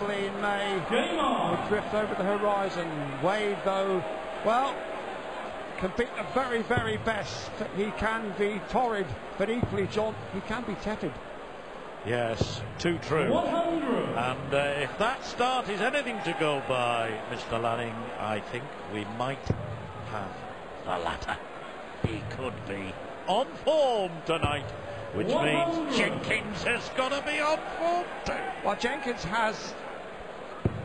possibly in May will drift over the horizon. Wade, though, well, can be the very, very best. He can be torrid, but equally, John, he can be tepid. Yes, too true. 100. And if that start is anything to go by, Mr. Lanning, I think we might have the latter. He could be on form tonight, which means Jenkins has got to be on form too. Well, Jenkins has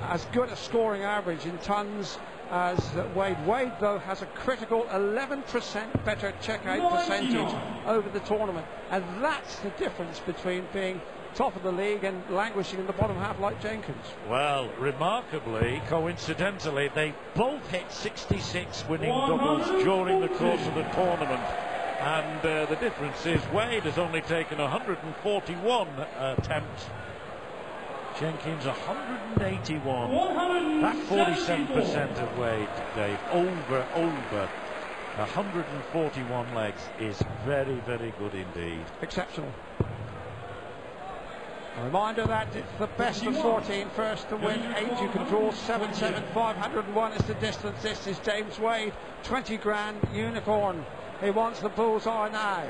as good a scoring average in tons as Wade. Wade, though, has a critical 11% better checkout percentage over the tournament, and that's the difference between being top of the league and languishing in the bottom half like Jenkins. Well, remarkably, coincidentally, they both hit 66 winning doubles during the course of the tournament, and the difference is Wade has only taken 141 attempts. Jenkins 181. That 47% of Wade, Dave, over 141 legs is very, very good indeed. Exceptional. A reminder that it's the best of 14 first to win 8. You can draw 7-7. 501 is the distance. This is James Wade, 20 grand unicorn. He wants the bullseye now.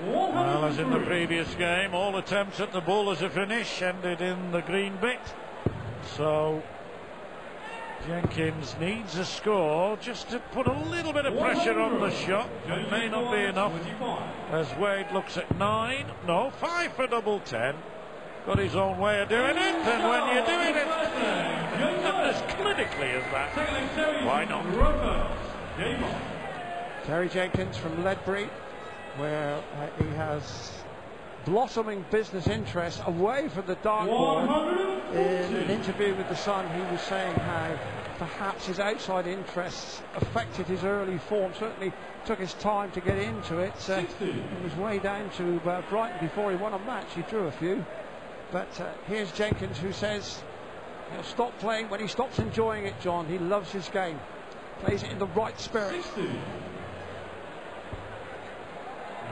Well, as in the previous game, all attempts at the bull as a finish ended in the green bit. So Jenkins needs a score just to put a little bit of pressure on the shot. It may not be enough as Wade looks at 5 for double 10. Got his own way of doing it, and when you're doing it as clinically as that, why not? Terry Jenkins from Ledbury, where he has blossoming business interests away from the dartboard. In an interview with The Sun, he was saying how perhaps his outside interests affected his early form. Certainly took his time to get into it. He was way down to Brighton before he won a match. He drew a few. But here's Jenkins, who says he'll stop playing when he stops enjoying it, John. He loves his game. Plays it in the right spirit.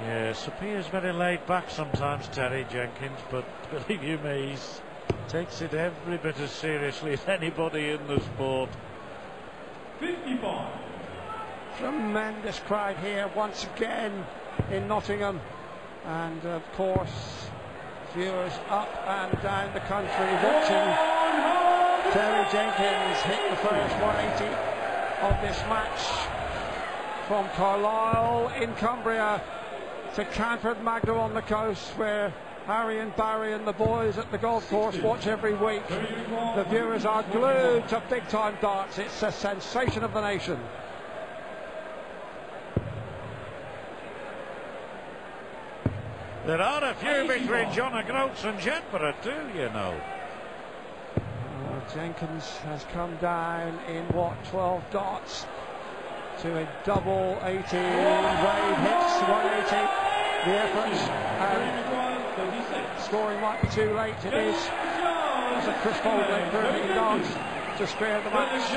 Yes, appears very laid back sometimes, Terry Jenkins, but believe you me, he takes it every bit as seriously as anybody in the sport. 55. Tremendous crowd here once again in Nottingham, and of course viewers up and down the country watching Terry Jenkins hit the first 180 of this match from Carlisle in Cumbria to Canford Magna on the coast, where Harry and Barry and the boys at the golf course watch every week. The viewers are glued to big time darts. It's a sensation of the nation. There are a few between John O'Groats and Jedburgh too, you know. Jenkins has come down in 12 darts to a double 80. Wade hits 180. The efforts and scoring might be too late. It is. It's a Chris Holding 13 darts to spare the match.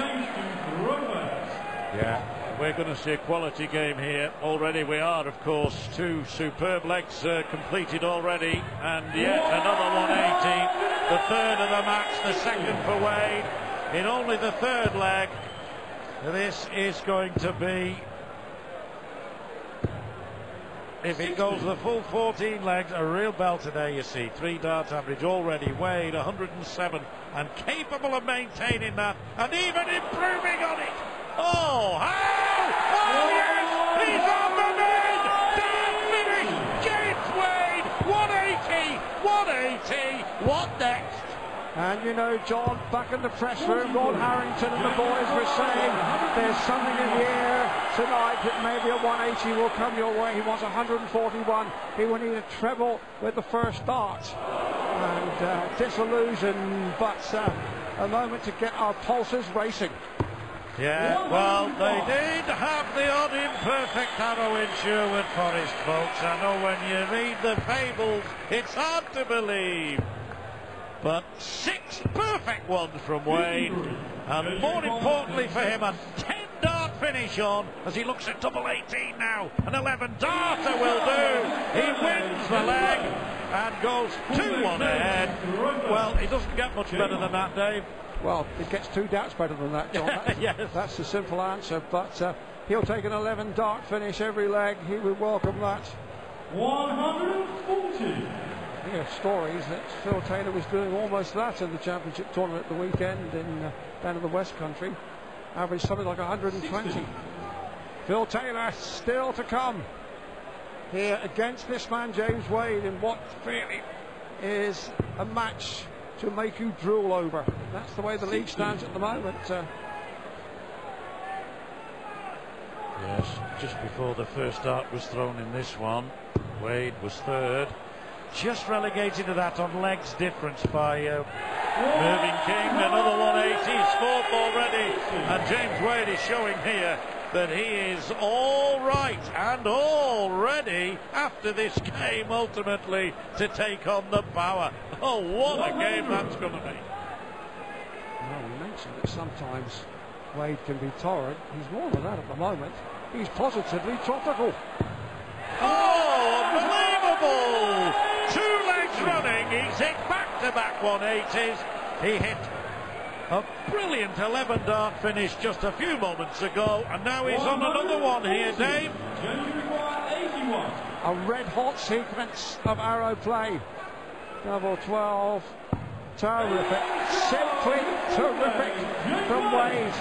Yeah, we're going to see a quality game here. Already we are, of course. 2 superb legs completed already, and yet another 180. The third of the match, the second for Wade. In only the third leg. This is going to be, if it goes the full 14 legs, a real belter there, you see. 3 darts average already. Wade 107 and capable of maintaining that and even improving on it. Oh, how! Oh, yes! He's on the mend! Damn finish! James Wade! 180! What next? And you know, John, back in the press room, Ron Harrington and the boys were saying there's something in the air tonight that maybe a 180 will come your way. He wants 141. He will need a treble with the first dart. And disillusion, but a moment to get our pulses racing. Yeah, well, they did have the odd imperfect arrow in Sherwood Forest, folks. I know when you read the fables, it's hard to believe. But 6 perfect ones from Wade, and more importantly for him, a 10-dart finish on as he looks at double 18 now. An 11 darter will do. He wins the leg and goes 2-1 ahead. Well, he doesn't get much better than that, Dave. Well, it gets 2 darts better than that, John. Yes. That's the simple answer. But he'll take an 11 dart finish every leg. He would welcome that. 140. Here stories that Phil Taylor was doing almost that in the championship tournament at the weekend down in the West Country. Averaged something like 120. 60. Phil Taylor still to come here against this man James Wade in what really is a match to make you drool over. That's the way the league stands at the moment. Yes, just before the first dart was thrown in this one, Wade was third. Just relegated to that on legs difference by Mervyn King. Another 180 scored already, and James Wade is showing here that he is all right and all ready after this game ultimately to take on the power. Oh, what a game that's going to be. Well, we mentioned that sometimes Wade can be tolerant. He's more than that at the moment. He's positively tropical. Oh, unbelievable! 2 legs running. He's hit back-to-back 180s. He hit a brilliant 11 dart finish just a few moments ago, and now he's on another one here, Dave. A red hot sequence of arrow play. Double 12. Terrific. Simply terrific from Wade.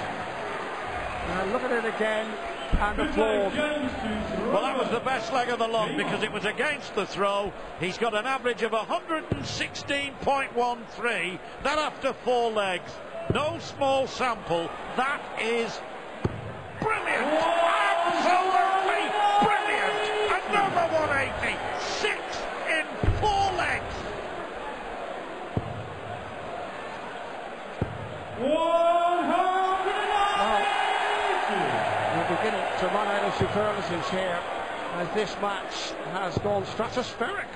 And look at it again and applaud. Well, that was the best leg of the lot because it was against the throw. He's got an average of 116.13. That after 4 legs. No small sample. That is brilliant. Absolutely brilliant. Another 180. 6 in 4 legs. 180. We're beginning to run out of superlatives here as this match has gone stratospheric.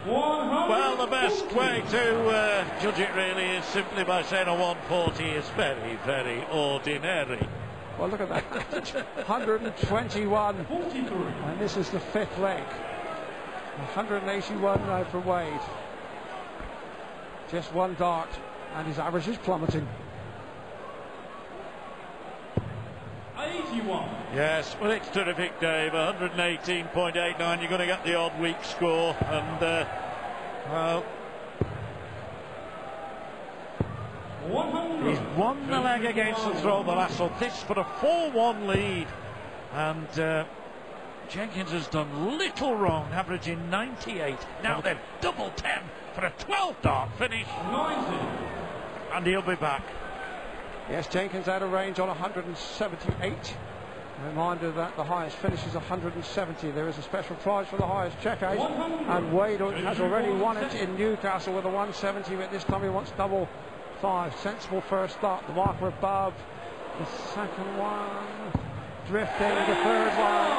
Well, the best way to judge it really is simply by saying a 140 is very, very ordinary. Well, look at that. 121. And this is the 5th leg. 181 now for Wade. Just 1 dart, and his average is plummeting. 81. Yes, well, it's terrific, Dave. 118.89. You're going to get the odd weak score, and well, he's won the leg against the throw the last one. This for a 4-1 lead, and Jenkins has done little wrong, averaging 98. Now they're double 10 for a 12 dart finish, 90. and he'll be back. Yes, Jenkins out of range on 178. Reminder that the highest finish is 170. There is a special prize for the highest checkout, and Wade has already won it in Newcastle with a 170, but this time he wants double 5. Sensible first start. The marker above. The second one drifting. The third one.